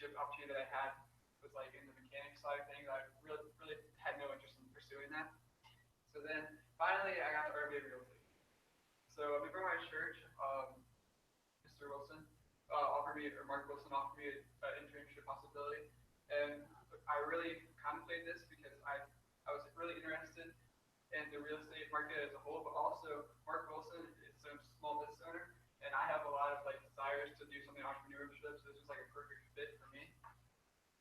internship opportunity that I had was like in the mechanics side of things. I really had no interest in pursuing that. So then finally I got to RBA Realty. So a member of my church, Mr. Wilson, offered me, or Mark Wilson offered me an internship possibility, and I really contemplated this because I was really interested in the real estate market as a whole, but also Mark Wilson is a small business owner, and I have a lot of like desires to do something entrepreneurship. So this was like a perfect fit for me.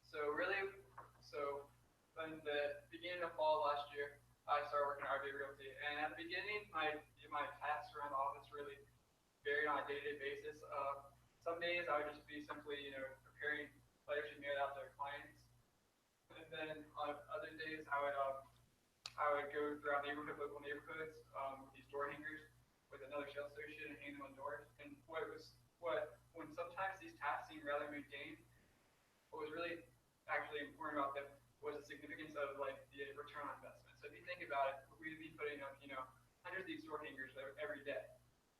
So really, so in the beginning of fall last year, I started working at RBA Realty, and at the beginning, my tasks around the office really varied on a day-to-day basis. Some days I would just be simply, preparing letters to mail out to their clients, and then on other days I would go throughout local neighborhoods with these door hangers with another sales associate and hang them on doors. And when sometimes these tasks seem rather mundane, what was really actually important about them was the significance of like the return on investment. So if you think about it, we'd be putting up, hundreds of these door hangers every day.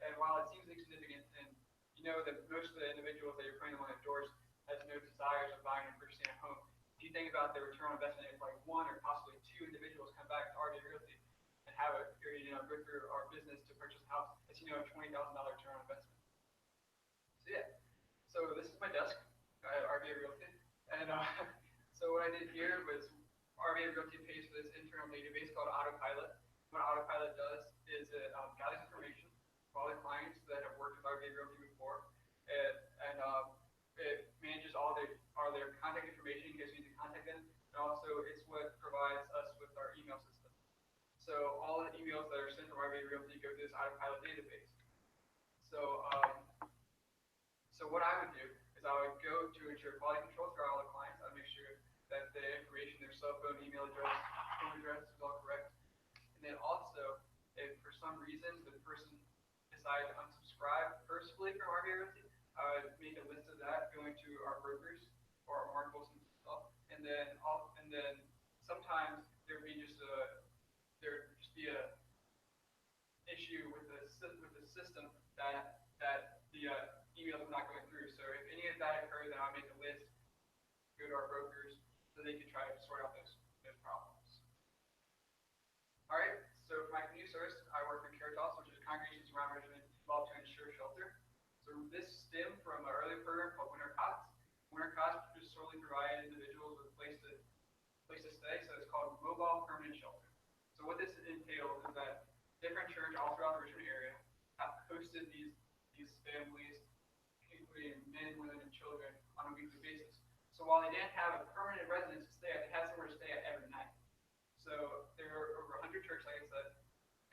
And while it seems insignificant, and you know that most of the individuals that you're putting them on the doors has no desires of buying and purchasing a home, if you think about the return on investment, if like one or possibly two individuals come back to RBA Realty and have go through our business to purchase a house, it's a $20,000 return on investment. So yeah, so this is my desk at RBA Realty, and so what I did here was RBA Realty pays for this internal database called Autopilot. What Autopilot does is it gathers information from all the clients that have worked with RBA Realty before, and it manages all their contact information in case we need to contact them, and also it's what provides us with our email system. So all the emails that are sent from RBA Realty go through this Autopilot database. So so what I would do is I would go to ensure quality control for all the clients. I would make sure that the information, their cell phone, email address, phone address is all correct. And then also, if for some reason the person decided to unsubscribe personally from RBA Realty, I would make a list of that going to our brokers or our Mark Wilson stuff. And then sometimes there'd just be a issue with the system that the emails are not going through. So if any of that occurs, then I'll make a list, go to our brokers, so they can try to sort out those problems. All right, so for my community service, I work for Caritas, which is Congregations Around Richmond involved to ensure shelter. So this stemmed from an earlier program called Winter Cots. Winter Cots just solely provided individuals with a place to stay, so it's called Mobile Permanent Shelter. So what this entails is that different churches all throughout the Richmond area have hosted these families, including men, women, and children, on a weekly basis. So while they didn't have a permanent residence to stay at, they had somewhere to stay at every night. So there are over 100 churches, like I said,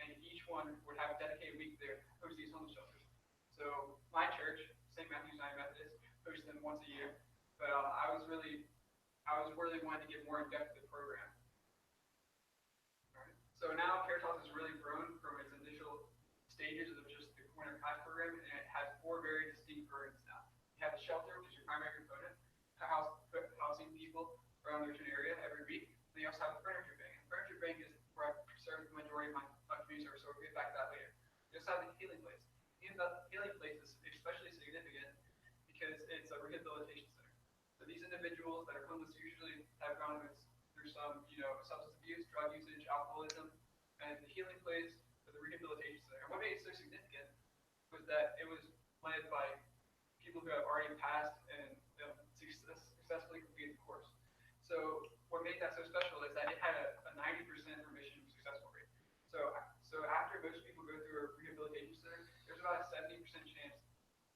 and each one would have a dedicated week there to host these homeless shelters. So my church, St. Matthew's United Methodist, hosts them once a year, but I was really wanting to get more in depth with the program. All right. So now Caritas has really grown from its initial stages of just the Winter Cots program, and it has 4 very distinct programs now. You have the shelter, which is your primary component, housing people around the Richmond area every week. Then you also have the furniture bank. And the furniture bank is where I serve the majority of my community service, so we'll get back to that later. You also have the healing place. And the healing place is especially significant because it's a rehabilitation center. So these individuals that are homeless usually have gone through some, substance abuse, drug usage, alcoholism, and the healing place is a rehabilitation center. And what made it so significant was that it was led by people who have already passed and successfully completed the course. So what made that so special is that it had a 90% remission successful rate. So after most people go through a rehabilitation center, there's about a 70% chance,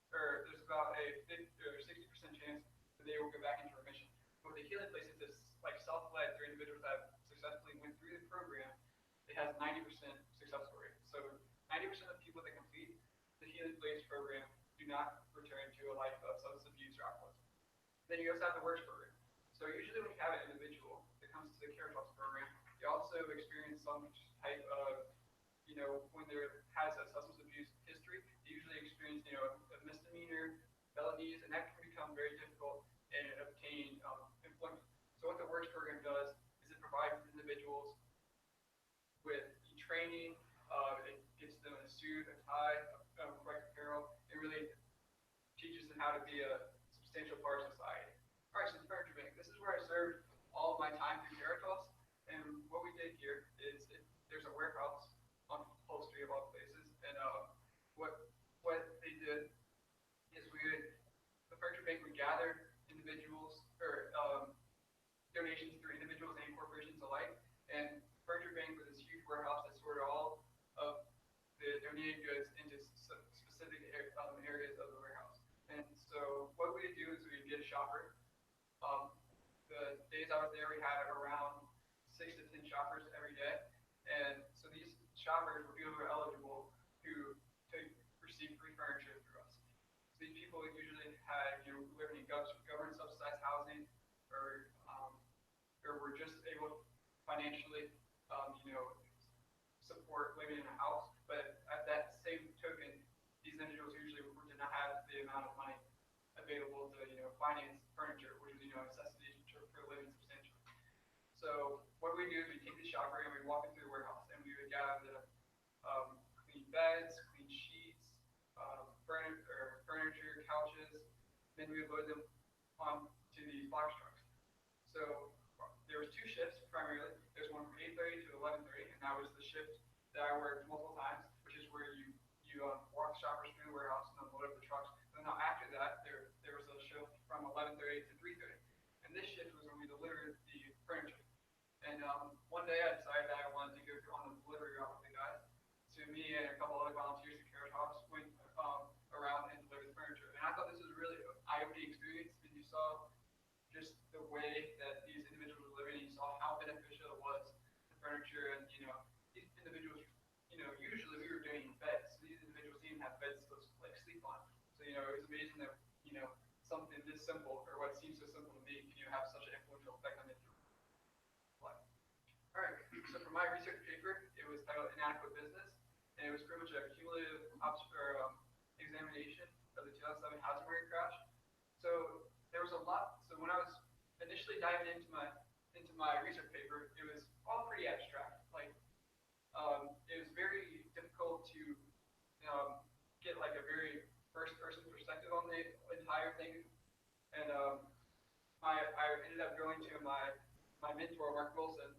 or there's about a 50 or 60% chance that they will go back into remission. But with the healing place, it's like self-led for individuals that have successfully went through the program. It has 90% successful rate. So 90% of people that complete the healing place program do not return to a life of substance abuse or alcoholism. Then you also have the works program. So usually when you have an individual that comes to the Caritas program, they also experience some type of, when there has a substance abuse history, they usually experience, a misdemeanor, felonies, and that can become very difficult in obtaining employment. So what the works program does is it provides individuals with training, it gets them a suit, a tie, correct apparel, it really teaches them how to be a substantial part of society. All right, where I served all of my time through Caritas. And what we did here is there's a warehouse on Hull Street of all places, and what they did is the furniture bank would gather individuals or donations through individuals and corporations alike, and furniture bank was this huge warehouse that sorted all of the donated goods into specific areas of the warehouse. And so what we would do is we would get a shopper. Um, the days I was there, we had around 6 to 10 shoppers every day, and so these shoppers were people who were eligible to receive free furniture through us. So these people usually had living in government subsidized housing, or were just able to financially support living in a house. But at that same token, these individuals usually did not have the amount of money available to finance furniture, which is a necessity for living substantially. So what we do is we take the shopper and we walk into the warehouse, and we would gather the clean beds, clean sheets, furniture, couches. Then we would load them onto these box trucks. So there was 2 shifts primarily. There's one from 8:30 to 11:30, and that was the shift that I worked multiple times, which is where you walk shoppers through the warehouse and then load up the trucks. And then after that, there was a shift from 11:30 to 3:30, and this shift was when we delivered the furniture. And one day I decided that I wanted to go on the delivery route with the guys. So me and a couple other volunteers at Caritas went around and delivered the furniture. And I thought this was a really eye-opening experience, and you saw just the way that these individuals were living, and you saw how beneficial it was, the furniture, and these individuals, usually we were doing beds, so these individuals didn't have beds to sleep on. So it was amazing that something this simple, or what seems so simple to me, can have such an influential effect on individuals' life. All right, so for my research paper, it was titled Inadequate Business, and it was pretty much a cumulative examination of the 2007 housing market crash. So there was a lot. So when I was initially diving into my research paper, it was all pretty abstract. It was very difficult to get like a very first-person perspective on the entire thing. And I ended up going to my mentor, Mark Wilson.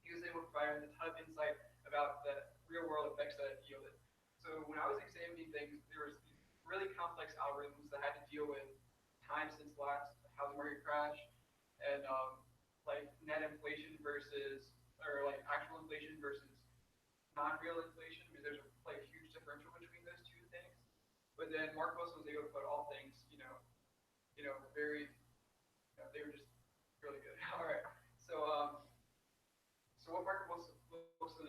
He was able to provide a ton of insight about the real-world effects that it yielded. So when I was examining things, there was these really complex algorithms that had to deal with time since last housing market crash, and like net inflation versus, or like actual inflation versus non-real inflation, because there's a huge differential between those 2 things. But then Mark Wilson was able to put all things, very, they were just really good. All right, so what Mark Wilson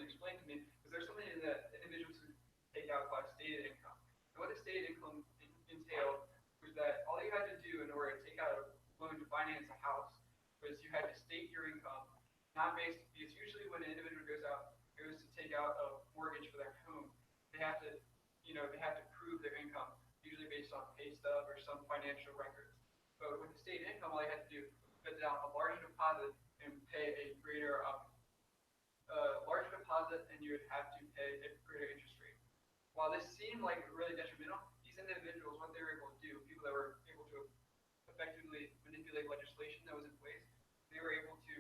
explained to me is there's something that individuals who take out called stated income. And what the stated income entailed was that all you had to do in order to take out a loan to finance a house was you had to state your income, not based, because usually when an individual goes to take out a mortgage for their home, they have to, they have to prove their income, usually based on pay stub or some financial records. But with the stated income, all you had to do was put down a larger deposit and pay a greater, larger deposit, and you would have to pay a greater interest rate. While this seemed like really detrimental, these individuals, what they were able to do, people that were able to effectively manipulate legislation that was in place, they were able to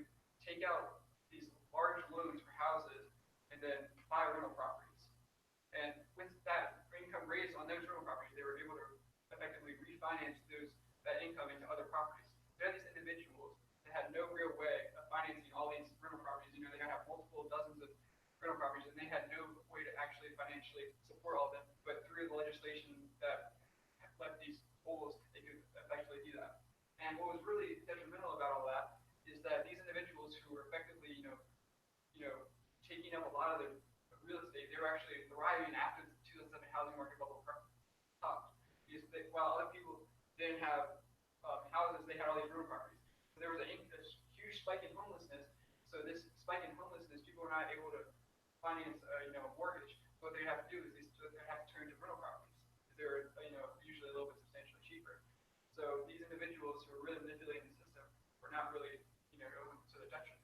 take out these large loans for houses and then buy rental properties. And with that income raised on those rental properties, they were able to effectively refinance that income into other properties. They had these individuals that had no real way of financing all these rental properties. They had multiple dozens of rental properties, and they had no way to actually financially support all of them. But through the legislation that left these holes, they could effectively do that. And what was really detrimental about all that is that these individuals who were effectively, taking up a lot of the real estate, they were actually thriving after the 2007 housing market bubble stopped. Because while other people didn't have houses, they had all these rental properties. So there was a huge spike in homelessness. So this spike in homelessness, people were not able to finance, a mortgage. So what they have to do is they have to turn to rental properties, because they're, usually a little bit substantially cheaper. So these individuals who were really manipulating the system were not really, to the detriment.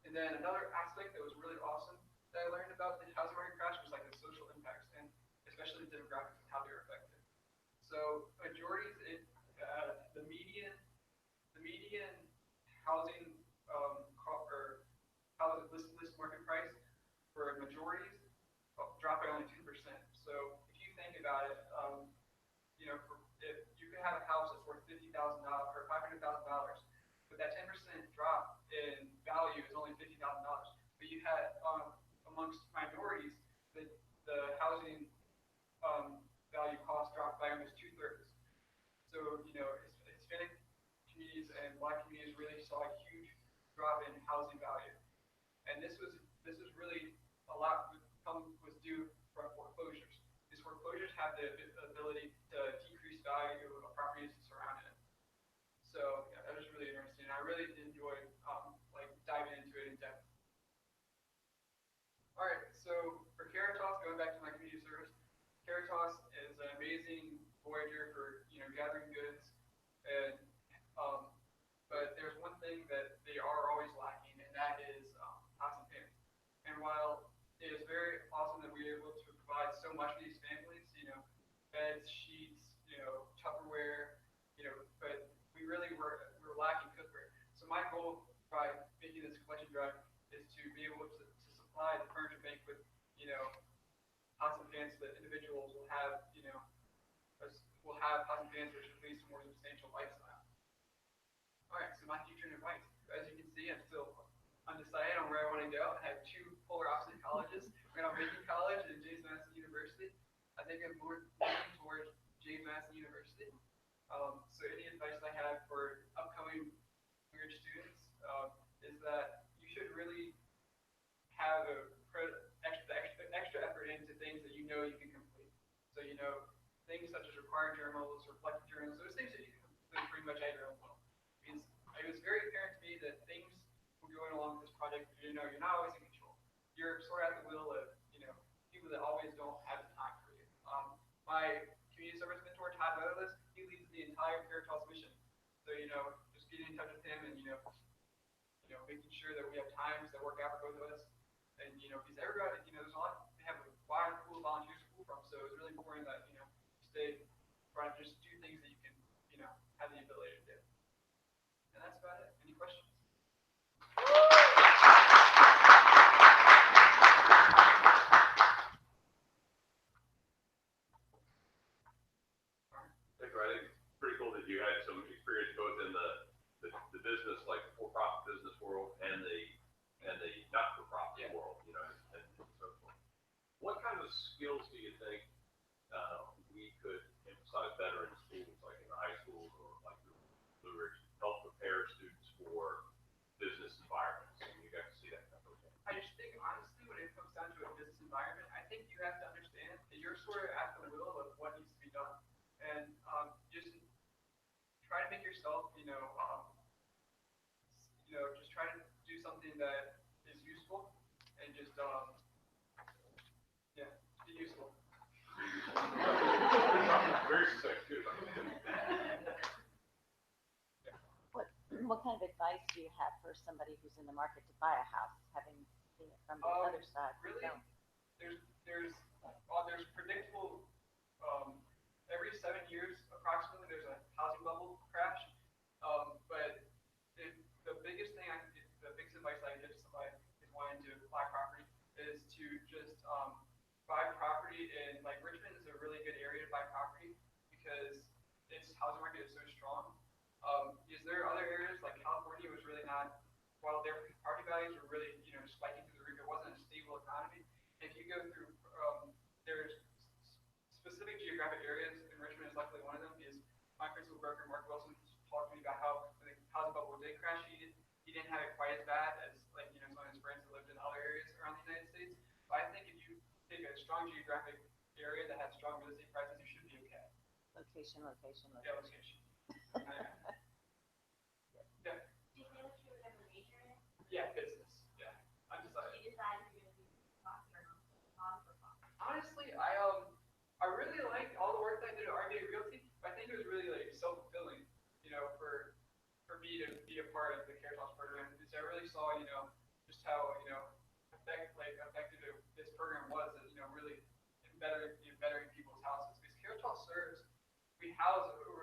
And then another aspect that was really awesome that I learned about the housing market crash was like the social impacts, and especially the demographics and how they were affected. So majorities, the median about it, if you could have a house that's worth $50,000 or $500,000, but that 10% drop in value is only $50,000. But you had amongst minorities, the housing value cost dropped by almost 2/3. So Hispanic communities and Black communities really saw a huge drop in housing value, and this was really a lot was due from foreclosures. These foreclosures have the ability to decrease value of properties surrounding it. So yeah, that was really interesting. I really enjoyed diving into it in depth. All right, so for Caritas, going back to my community service, Caritas is an amazing voyager for gathering goods, and but there's one thing that they are always lacking, and that is housing payments. And while it is very awesome that we're able to provide so much for these families, beds, sheets, Tupperware, but we really were lacking cookware. So my goal by making this collection drive is to be able to supply the furniture bank with, pots and pans so that individuals will have, pots and pans which leads to more substantial lifestyle. All right, so my future and advice. As you can see, I'm still undecided on where I want to go. I have two polar opposite colleges. Right now, I'm making college and JWebb University. I think I'm more leaning towards JWebb University. So any advice I have for upcoming weird students is that you should really have extra effort into things that you can complete. So things such as required journals, reflective journals, those things that you can complete pretty much at your own will. Because it was very apparent to me that things were going along with this project. You're not always in control. You're sort of at the will of people that always don't have the time for you. My community service mentor, Todd Moelis, he leads the entire Caritas mission. So just getting in touch with him and making sure that we have times that work out for both of us. And because everybody, there's a lot. They have a wide pool of volunteers to pull from. So it's really important that stay trying to just do things that you can have the ability to do. And that's about it. Any questions? Thank you. I think it's pretty cool that you had some experience both in the business, like the for-profit business world, and the not-for-profit world, and so forth. What kind of skills do you think we could emphasize better in schools, like in high schools or like Blue Ridge, help prepare students for business environments? And you got to see that kind of thing. I just think, honestly, when it comes down to a business environment, I think you have to understand that you're sort of at the will of what needs to be done. And just try to make yourself, just try to do something that is useful, and just, be useful. Very sick, too. What kind of advice do you have for somebody who's in the market to buy a house, having seen it from the other side? Really, there's predictable. Every 7 years, approximately, there's a housing bubble crash. But the biggest advice I can give to somebody who's wanting to buy property is to just buy property in, like, Richmond is a really good area to buy property because its housing market is so strong. Is there other areas like California was really not, while their property values were really spiking through the roof, it wasn't a stable economy. If you go through, there's specific geographic areas, and Richmond is luckily one of them, is my principal broker, Mark Wilson, talked to me about how the housing bubble did crash. He didn't have it quite as bad as some of his friends who lived in other areas around the United States. But I think if you take a strong geographic area that has strong real estate prices, you should be okay. Location. Yeah, location. Yeah. Do you know what you would ever major in? Yeah, business. Yeah, I'm decided. You decide if you're going to do profit or non-for-profit. Honestly, I really liked all the work that I did at RBA Realty. I think it was really self-fulfilling, for me to be a part of the Caritas program, because I really saw, just how effective this program was at really bettering people's houses. Because Caritas serves, we house over